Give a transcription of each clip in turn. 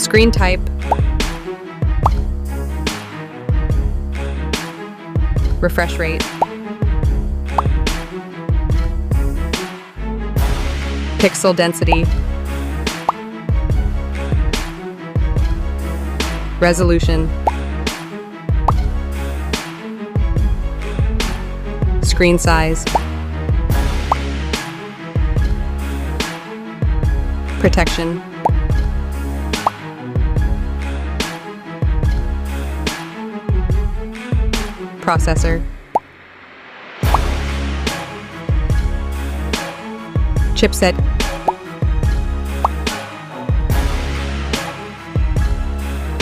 Screen type. Refresh rate. Pixel density. Resolution. Screen size. Protection. Processor. Chipset.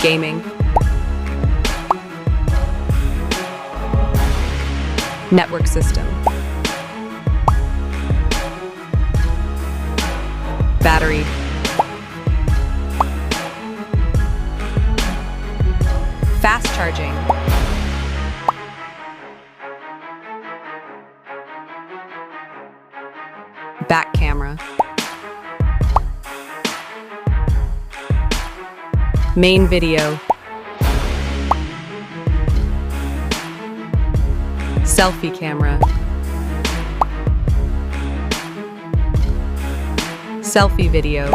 Gaming. Network system. Battery. Fast charging. Back camera. Main video. Selfie camera. Selfie video.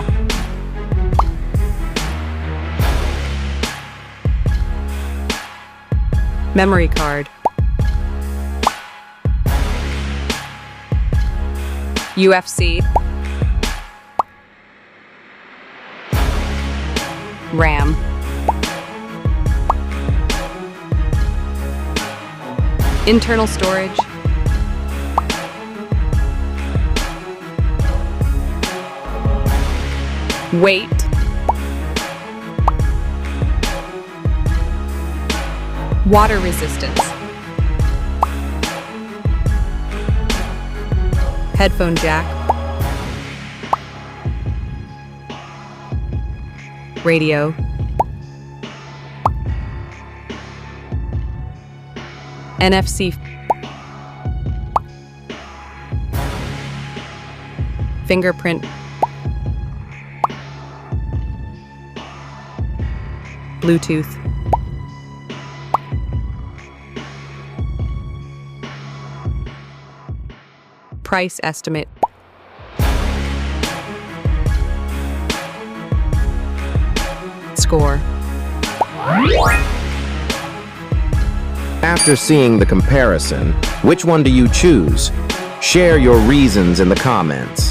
Memory card. UFC. RAM. Internal storage. Weight. Water resistance. Headphone jack. Radio. NFC. Fingerprint. Bluetooth. Price estimate. Score. After seeing the comparison, which one do you choose? Share your reasons in the comments.